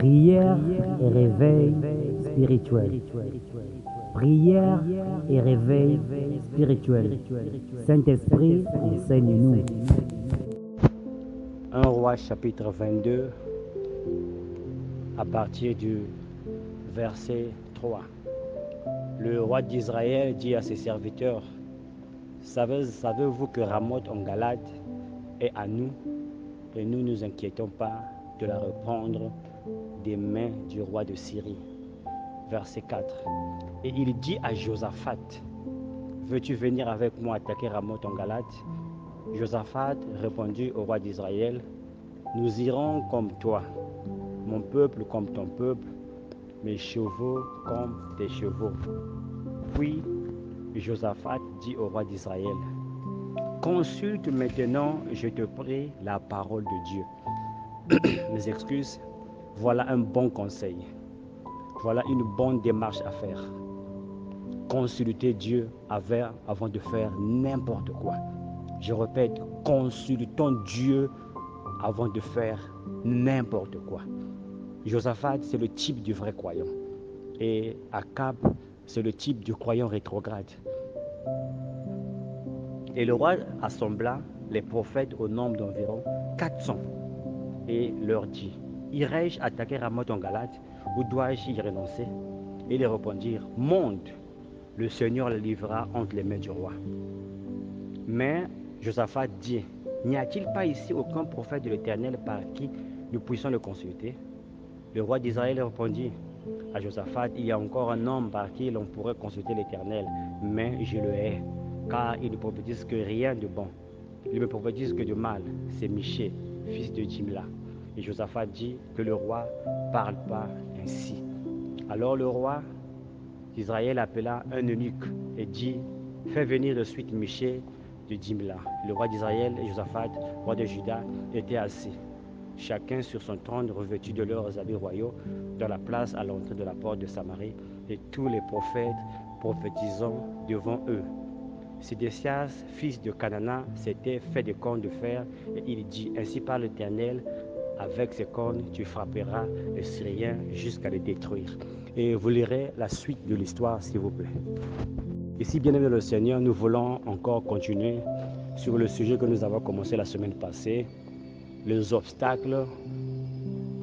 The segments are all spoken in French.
Prière et réveil spirituel. Prière et réveil spirituel. Saint-Esprit, enseigne-nous. 1 Roi chapitre 22 à partir du verset 3. Le roi d'Israël dit à ses serviteurs: Savez-vous que Ramoth en Galade est à nous, et nous ne nous inquiétons pas de la reprendre des mains du roi de Syrie. Verset 4. Et il dit à Josaphat: Veux-tu venir avec moi attaquer Ramoth en Galade? Josaphat répondit au roi d'Israël: Nous irons comme toi, mon peuple comme ton peuple, mes chevaux comme tes chevaux. Puis Josaphat dit au roi d'Israël: Consulte maintenant, je te prie, la parole de Dieu. Mes excuses, voilà un bon conseil. Voilà une bonne démarche à faire. Consulter Dieu avant de faire n'importe quoi. Je répète, consultons Dieu avant de faire n'importe quoi. Josaphat, c'est le type du vrai croyant. Et Akab, c'est le type du croyant rétrograde. Et le roi assembla les prophètes au nombre d'environ 400 et leur dit: Irai-je attaquer Ramoth en Galade ou dois-je y renoncer? Et ils répondirent: Monte, le Seigneur le livrera entre les mains du roi. Mais Josaphat dit: N'y a-t-il pas ici aucun prophète de l'Éternel par qui nous puissions le consulter? Le roi d'Israël répondit à Josaphat: Il y a encore un homme par qui l'on pourrait consulter l'Éternel, mais je le hais, car il ne prophétise que rien de bon. Il ne prophétise que de mal. C'est Michée, fils de Jimla. Et Josaphat dit: Que le roi parle pas ainsi. Alors le roi d'Israël appela un eunuque et dit: Fais venir de suite Michée de Jimla. Le roi d'Israël et Josaphat, roi de Juda, étaient assis, chacun sur son trône, revêtu de leurs habits royaux, dans la place à l'entrée de la porte de Samarie, et tous les prophètes prophétisant devant eux. Sédécias, fils de Canana, s'était fait des cornes de fer, et il dit: Ainsi parle l'Éternel, avec ces cornes, tu frapperas les Syriens jusqu'à les détruire. Et vous lirez la suite de l'histoire, s'il vous plaît. Ici, bien-aimé le Seigneur, nous voulons encore continuer sur le sujet que nous avons commencé la semaine passée, les obstacles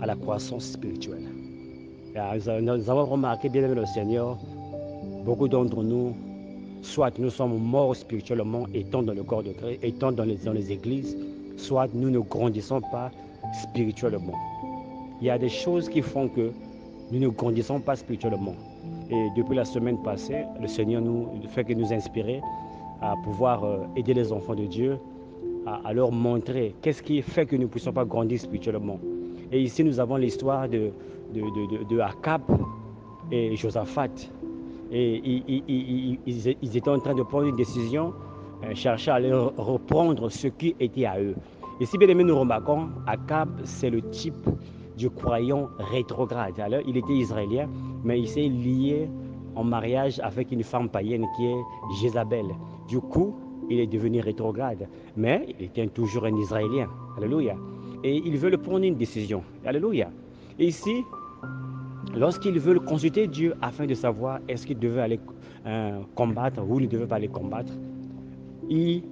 à la croissance spirituelle. Nous avons remarqué, bien-aimé le Seigneur, beaucoup d'entre nous, soit nous sommes morts spirituellement, étant dans le corps de Christ, étant dans les églises, soit nous ne grandissons pas spirituellement. Il y a des choses qui font que nous ne grandissons pas spirituellement. Et depuis la semaine passée, le Seigneur nous fait que nous inspirer à pouvoir aider les enfants de Dieu à leur montrer qu'est-ce qui fait que nous ne puissions pas grandir spirituellement. Et ici, nous avons l'histoire de Akab et Josaphat. Et ils étaient en train de prendre une décision, chercher à leur reprendre ce qui était à eux. Ici, bien aimé, nous remarquons, Akab, c'est le type du croyant rétrograde. Alors, il était israélien, mais il s'est lié en mariage avec une femme païenne qui est Jézabel. Du coup, il est devenu rétrograde, mais il était toujours un Israélien. Alléluia. Et ils veulent prendre une décision. Alléluia. Et ici, lorsqu'ils veulent consulter Dieu afin de savoir est-ce qu'ils devaient aller combattre ou ils ne devaient pas aller combattre, les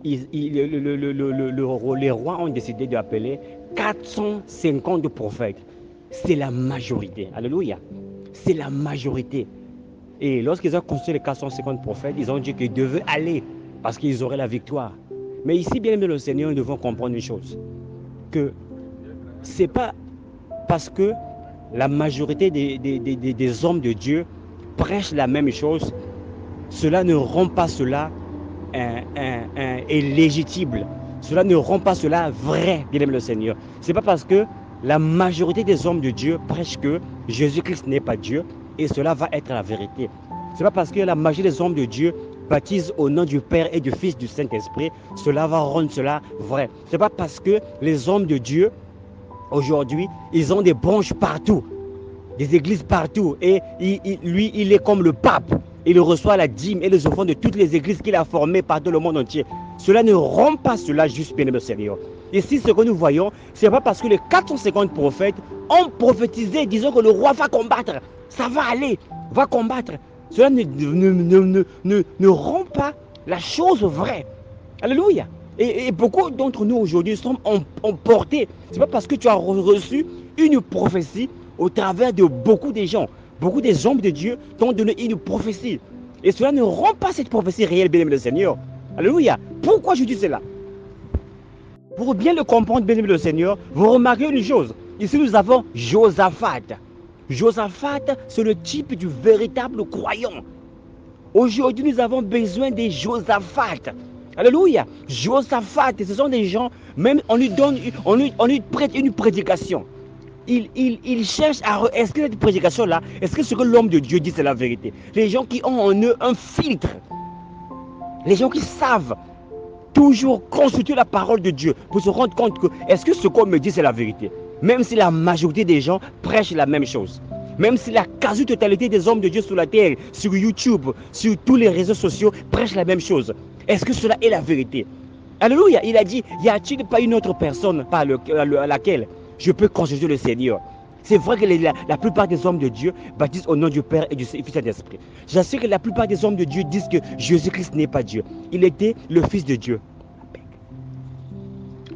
rois ont décidé d'appeler 450 prophètes. C'est la majorité. Alléluia. C'est la majorité. Et lorsqu'ils ont consulté les 450 prophètes, ils ont dit qu'ils devaient aller parce qu'ils auraient la victoire. Mais ici, bien aimé le Seigneur, nous devons comprendre une chose. Que ce n'est pas parce que la majorité des hommes de Dieu prêchent la même chose, cela ne rend pas cela légitime. Cela ne rend pas cela vrai, bien aimé le Seigneur. Ce n'est pas parce que la majorité des hommes de Dieu prêchent que Jésus-Christ n'est pas Dieu et cela va être la vérité. Ce n'est pas parce que la majorité des hommes de Dieu baptisent au nom du Père et du Fils du Saint-Esprit, cela va rendre cela vrai. Ce n'est pas parce que les hommes de Dieu, aujourd'hui, ils ont des branches partout, des églises partout, et lui, il est comme le pape. Il reçoit la dîme et les offrandes de toutes les églises qu'il a formées partout le monde entier. Cela ne rend pas cela juste, bien aimé Seigneur. Ici, ce que nous voyons, ce n'est pas parce que les 450 prophètes ont prophétisé, disant que le roi va combattre. Ça va aller, va combattre. Cela ne rend pas la chose vraie. Alléluia. Et beaucoup d'entre nous aujourd'hui sommes emportés. Ce n'est pas parce que tu as reçu une prophétie au travers de beaucoup de gens. Beaucoup des hommes de Dieu t'ont donné une prophétie. Et cela ne rend pas cette prophétie réelle, bien-aimé le Seigneur. Alléluia. Pourquoi je dis cela? Pour bien le comprendre, bien-aimé le Seigneur, vous remarquez une chose. Ici, nous avons Josaphat. Josaphat, c'est le type du véritable croyant. Aujourd'hui, nous avons besoin de Josaphat. Alléluia. Josaphat, ce sont des gens, même on lui prête une prédication. Il cherche à... Est-ce que cette prédication-là, est-ce que ce que l'homme de Dieu dit, c'est la vérité? Les gens qui ont en eux un filtre. Les gens qui savent toujours consulter la parole de Dieu pour se rendre compte que est-ce que ce qu'on me dit, c'est la vérité? Même si la majorité des gens prêchent la même chose. Même si la quasi-totalité des hommes de Dieu sur la terre, sur YouTube, sur tous les réseaux sociaux, prêchent la même chose. Est-ce que cela est la vérité? Alléluia. Il a dit, y a-t-il pas une autre personne par laquelle je peux consulter le Seigneur? C'est vrai que la plupart des hommes de Dieu baptisent au nom du Père et du Fils et de l'Esprit. J'assure que la plupart des hommes de Dieu disent que Jésus-Christ n'est pas Dieu. Il était le Fils de Dieu.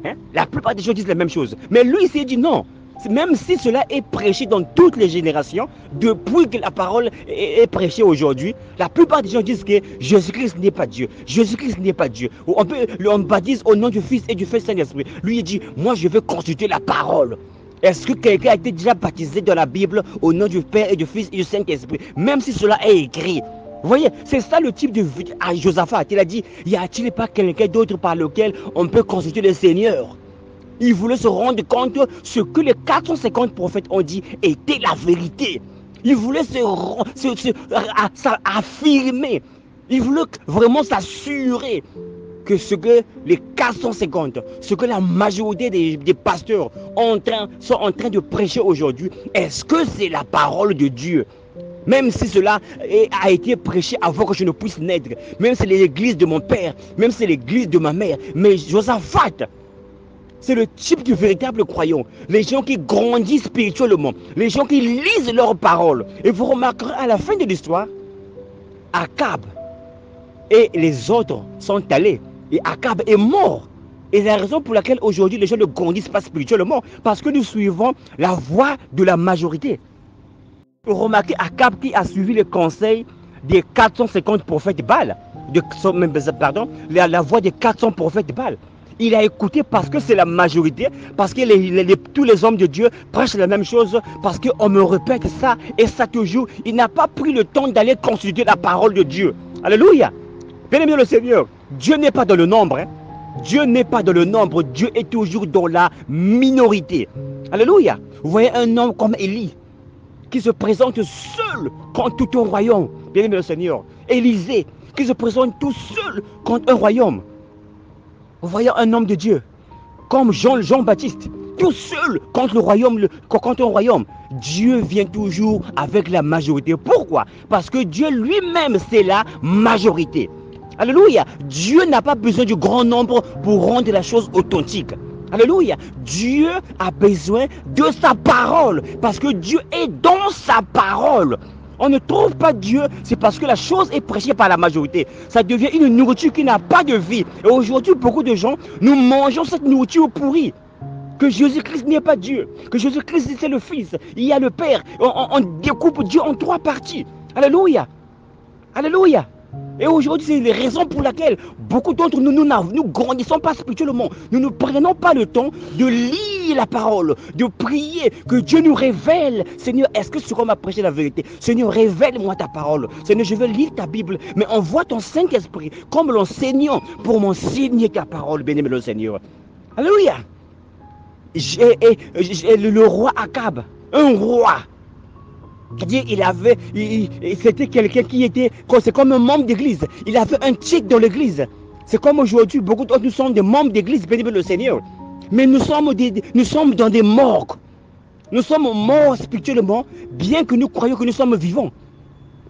Hein? La plupart des gens disent la même chose. Mais lui, il s'est dit non. Même si cela est prêché dans toutes les générations, depuis que la parole est prêchée aujourd'hui, la plupart des gens disent que Jésus-Christ n'est pas Dieu. Jésus-Christ n'est pas Dieu. On baptise au nom du Fils et du Saint-Esprit. Lui, il dit, moi, je veux consulter la parole. Est-ce que quelqu'un a été déjà baptisé dans la Bible au nom du Père et du Fils et du Saint-Esprit? Même si cela est écrit. Vous voyez, c'est ça le type de Josaphat. Il a dit, y a-t-il pas quelqu'un d'autre par lequel on peut consulter le Seigneur? Il voulait se rendre compte que ce que les 450 prophètes ont dit était la vérité. Il voulait affirmer. Il voulait vraiment s'assurer que ce que les 450, ce que la majorité des pasteurs sont en train de prêcher aujourd'hui, est-ce que c'est la parole de Dieu? Même si cela a été prêché avant que je ne puisse naître, même si c'est l'église de mon père, même si c'est l'église de ma mère, mais Josaphat, c'est le type du véritable croyant. Les gens qui grandissent spirituellement, les gens qui lisent leurs paroles. Et vous remarquerez à la fin de l'histoire, Akab et les autres sont allés. Et Akab est mort. Et la raison pour laquelle aujourd'hui les gens ne grandissent pas spirituellement, parce que nous suivons la voie de la majorité. Vous remarquez Akab qui a suivi les conseils des 450 prophètes Baal. La voie des 400 prophètes Baal. Il a écouté parce que c'est la majorité, parce que tous les hommes de Dieu prêchent la même chose, parce qu'on me répète ça et ça toujours. Il n'a pas pris le temps d'aller consulter la parole de Dieu. Alléluia. Bien-aimé le Seigneur, Dieu n'est pas dans le nombre. Hein. Dieu n'est pas dans le nombre, Dieu est toujours dans la minorité. Alléluia. Vous voyez un homme comme Élie, qui se présente seul contre tout un royaume. Bien-aimé le Seigneur. Élisée, qui se présente tout seul contre un royaume. Vous voyez un homme de Dieu, comme Jean-Baptiste, tout seul contre un royaume. Dieu vient toujours avec la majorité. Pourquoi? Parce que Dieu lui-même, c'est la majorité. Alléluia. Dieu n'a pas besoin du grand nombre pour rendre la chose authentique. Alléluia. Dieu a besoin de sa parole, parce que Dieu est dans sa parole. On ne trouve pas Dieu, c'est parce que la chose est prêchée par la majorité. Ça devient une nourriture qui n'a pas de vie. Et aujourd'hui, beaucoup de gens, nous mangeons cette nourriture pourrie. Que Jésus-Christ n'est pas Dieu. Que Jésus-Christ, c'est le Fils. Il y a le Père. On découpe Dieu en 3 parties. Alléluia. Alléluia. Et aujourd'hui, c'est les raisons pour lesquelles beaucoup d'entre nous, nous grandissons pas spirituellement. Nous ne prenons pas le temps de lire la parole, de prier, que Dieu nous révèle. Seigneur, est-ce que ce qu'on m'a prêché la vérité? Seigneur, révèle-moi ta parole. Seigneur, je veux lire ta Bible, mais envoie ton Saint-Esprit comme l'enseignant pour m'enseigner ta parole, béni le Seigneur. Alléluia. Le roi Akab, un roi. C'était quelqu'un qui était, c'est comme un membre d'église. Il avait un titre dans l'église. C'est comme aujourd'hui, beaucoup d'autres nous sommes des membres d'église, béni le Seigneur. Mais nous sommes dans des morgues. Nous sommes morts spirituellement, bien que nous croyons que nous sommes vivants.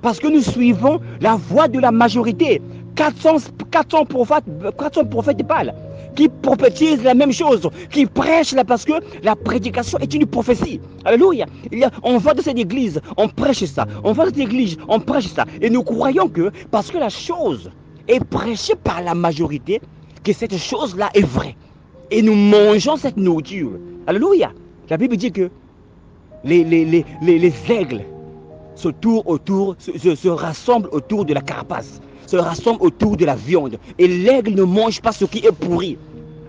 Parce que nous suivons la voie de la majorité. 400 prophètes Baal. qui prophétisent la même chose, qui prêchent là parce que la prédication est une prophétie. Alléluia. On va dans cette église, on prêche ça. On va dans cette église, on prêche ça. Et nous croyons que parce que la chose est prêchée par la majorité, que cette chose-là est vraie. Et nous mangeons cette nourriture. Alléluia. La Bible dit que les aigles se rassemblent autour de la carapace, se rassemblent autour de la viande. Et l'aigle ne mange pas ce qui est pourri.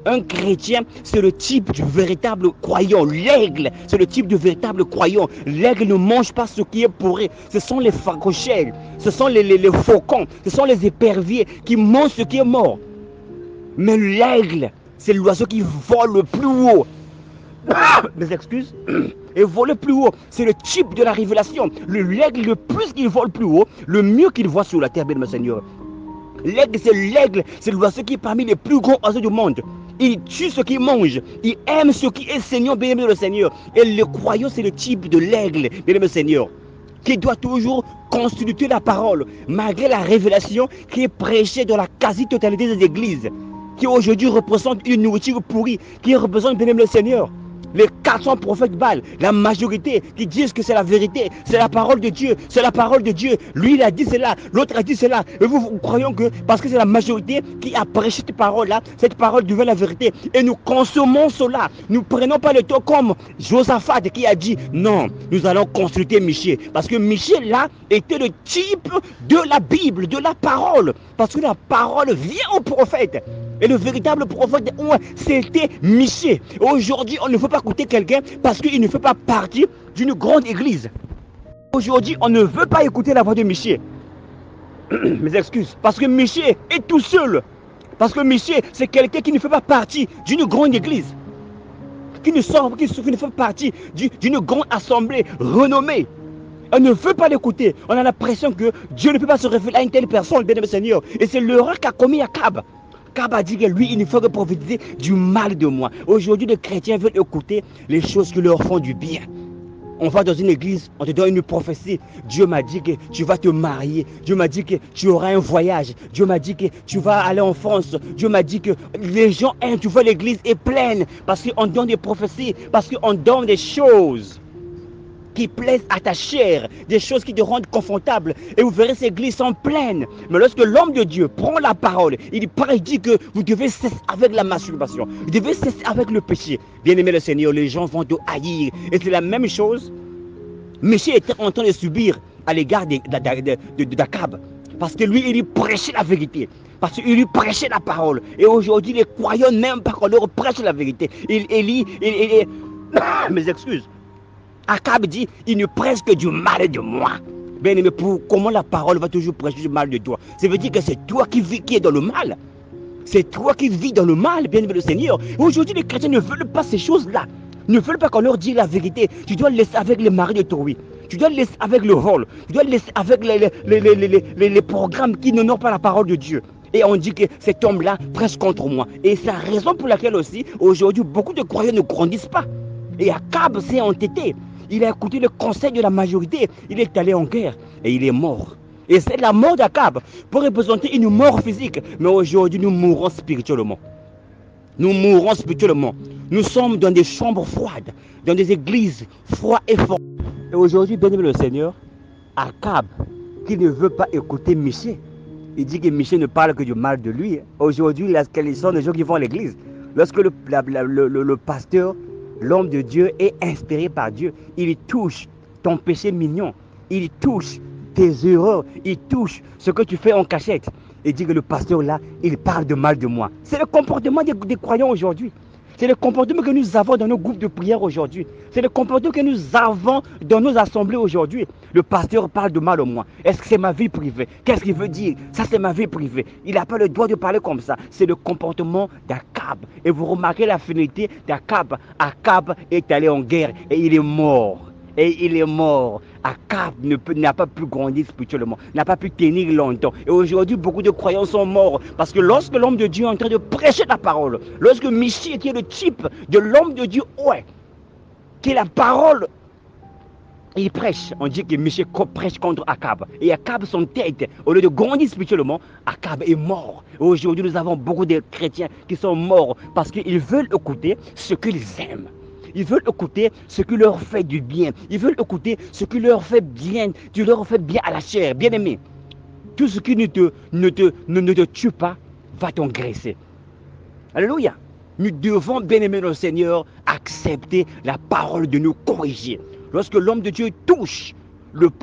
Un chrétien, c'est le type du véritable croyant. L'aigle, c'est le type du véritable croyant. L'aigle ne mange pas ce qui est pourri. Ce sont les phacochères, ce sont les faucons, ce sont les éperviers qui mangent ce qui est mort. Mais l'aigle, c'est l'oiseau qui vole le plus haut. Mes excuses. Et voler plus haut, c'est le type de la révélation. L'aigle, le plus qu'il vole plus haut, le mieux qu'il voit sur la terre, bien, mon Seigneur. L'aigle, c'est l'oiseau qui est parmi les plus grands oiseaux du monde. Il tue ce qu'il mange. Il aime ce qui est Seigneur, bien-aimé le Seigneur. Et le croyant, c'est le type de l'aigle, bien-aimé le Seigneur, qui doit toujours consulter la parole, malgré la révélation qui est prêchée dans la quasi-totalité des églises, qui aujourd'hui représente une nourriture pourrie, qui représente, bien-aimé le Seigneur, les 400 prophètes Baal, la majorité qui disent que c'est la vérité, c'est la parole de Dieu, c'est la parole de Dieu. Lui, il a dit cela, l'autre a dit cela. Et vous croyons que parce que c'est la majorité qui a prêché cette parole-là, cette parole devient la vérité. Et nous consommons cela. Nous ne prenons pas le temps comme Josaphat qui a dit non, nous allons consulter Michée. Parce que Michée, là, était le type de la Bible, de la parole. Parce que la parole vient au prophète. Et le véritable prophète, c'était Michée. Aujourd'hui, on ne veut pas écouter quelqu'un parce qu'il ne fait pas partie d'une grande église. Aujourd'hui, on ne veut pas écouter la voix de Michée. Mes excuses. Parce que Michée est tout seul. Parce que Michée, c'est quelqu'un qui ne fait pas partie d'une grande église. Qui ne fait pas partie d'une grande assemblée renommée. On ne veut pas l'écouter. On a l'impression que Dieu ne peut pas se révéler à une telle personne, bien-aimé Seigneur. Et c'est l'erreur qu'a commis Akab. Akab a dit que lui, il ne faut que prophétiser du mal de moi. Aujourd'hui, les chrétiens veulent écouter les choses qui leur font du bien. On va dans une église, on te donne une prophétie. Dieu m'a dit que tu vas te marier. Dieu m'a dit que tu auras un voyage. Dieu m'a dit que tu vas aller en France. Dieu m'a dit que les gens aiment. Tu vois, l'église est pleine parce qu'on donne des prophéties, parce qu'on donne des choses qui plaisent à ta chair, des choses qui te rendent confortable. Et vous verrez, ces églises sont pleines. Mais lorsque l'homme de Dieu prend la parole, il dit que vous devez cesser avec la masturbation, vous devez cesser avec le péché. Bien-aimé le Seigneur, les gens vont te haïr. Et c'est la même chose. Michée était en train de subir à l'égard d'Akab. Parce que lui, il lui prêchait la vérité. Parce qu'il lui prêchait la parole. Et aujourd'hui, les croyants n'aiment pas qu'on leur prêche la vérité. Mes excuses. Akab dit, il ne prêche que du mal de moi. Bien aimé, comment la parole va toujours prêcher du mal de toi? Ça veut dire que c'est toi qui es dans le mal. C'est toi qui vis dans le mal, bien aimé le Seigneur. Aujourd'hui, les chrétiens ne veulent pas ces choses-là. Ne veulent pas qu'on leur dise la vérité. Tu dois le laisser avec les maris de Tory. Tu dois le laisser avec le vol. Tu dois le laisser avec les programmes qui n'honorent pas la parole de Dieu. Et on dit que cet homme-là prêche contre moi. Et c'est la raison pour laquelle aussi, aujourd'hui, beaucoup de croyants ne grandissent pas. Et Akab s'est entêté. Il a écouté le conseil de la majorité. Il est allé en guerre et il est mort. Et c'est la mort d'Akab pour représenter une mort physique. Mais aujourd'hui, nous mourrons spirituellement. Nous mourrons spirituellement. Nous sommes dans des chambres froides, dans des églises froides et fortes. Et aujourd'hui, bien-aimé le Seigneur, Akab, qui ne veut pas écouter Michée, il dit que Michée ne parle que du mal de lui. Aujourd'hui, quels sont les gens qui vont à l'église? Lorsque le pasteur, l'homme de Dieu est inspiré par Dieu, il touche ton péché mignon, il touche tes erreurs, il touche ce que tu fais en cachette. Il dit que le pasteur là, il parle de mal de moi. C'est le comportement des croyants aujourd'hui. C'est le comportement que nous avons dans nos groupes de prière aujourd'hui. C'est le comportement que nous avons dans nos assemblées aujourd'hui. Le pasteur parle de mal de moi. Est-ce que c'est ma vie privée? Qu'est-ce qu'il veut dire? Ça, c'est ma vie privée. Il n'a pas le droit de parler comme ça. C'est le comportement d'Akab. Et vous remarquez la finalité d'Akab. Akab est allé en guerre et il est mort. Et il est mort. Akab n'a pas pu grandir spirituellement, n'a pas pu tenir longtemps. Et aujourd'hui, beaucoup de croyants sont morts. Parce que lorsque l'homme de Dieu est en train de prêcher la parole, lorsque Michée, qui est le type de l'homme de Dieu, qui est la parole Et il prêche. On dit que Michée prêche contre Akab. Et Akab, son tête, au lieu de grandir spirituellement, Akab est mort. Et aujourd'hui, nous avons beaucoup de chrétiens qui sont morts parce qu'ils veulent écouter ce qu'ils aiment. Ils veulent écouter ce qui leur fait du bien. Ils veulent écouter ce qui leur fait bien, à la chair, bien aimé. Tout ce qui ne te tue pas va t'engraisser. Alléluia. Nous devons, bien aimer le Seigneur, accepter la parole de nous corriger. Lorsque l'homme de Dieu touche,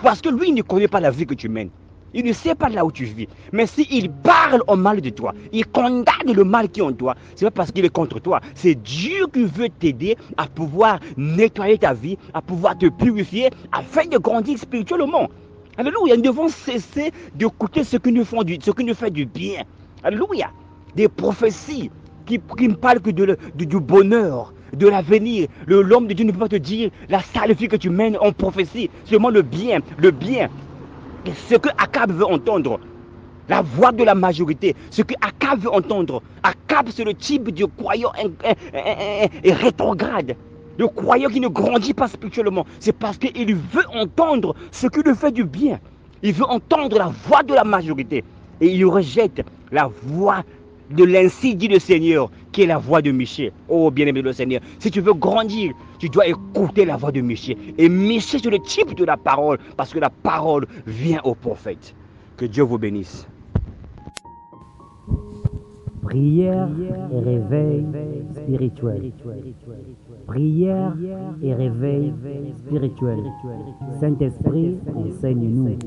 parce que lui il ne connaît pas la vie que tu mènes. Il ne sait pas là où tu vis. Mais s'il parle au mal de toi, il condamne le mal qui est en toi, ce n'est pas parce qu'il est contre toi. C'est Dieu qui veut t'aider à pouvoir nettoyer ta vie, à pouvoir te purifier, afin de grandir spirituellement. Alléluia. Nous devons cesser d'écouter ce qui nous fait du bien. Alléluia. Des prophéties qui ne parlent que du bonheur, de l'avenir. L'homme de Dieu ne peut pas te dire la sale vie que tu mènes en prophétie. Seulement le bien, le bien. Et ce que Akab veut entendre, la voix de la majorité, ce que Akab veut entendre. Akab, c'est le type de croyant rétrograde. Le croyant qui ne grandit pas spirituellement. C'est parce qu'il veut entendre ce qui lui fait du bien. Il veut entendre la voix de la majorité. Et il rejette la voix de l'ainsi dit le Seigneur, qui est la voix de Michée. Oh, bien-aimé le Seigneur, si tu veux grandir, tu dois écouter la voix de Michée. Et Michée, c'est le type de la parole, parce que la parole vient au prophète. Que Dieu vous bénisse. Prière et réveil spirituel. Prière et réveil spirituel. Saint-Esprit, enseigne-nous.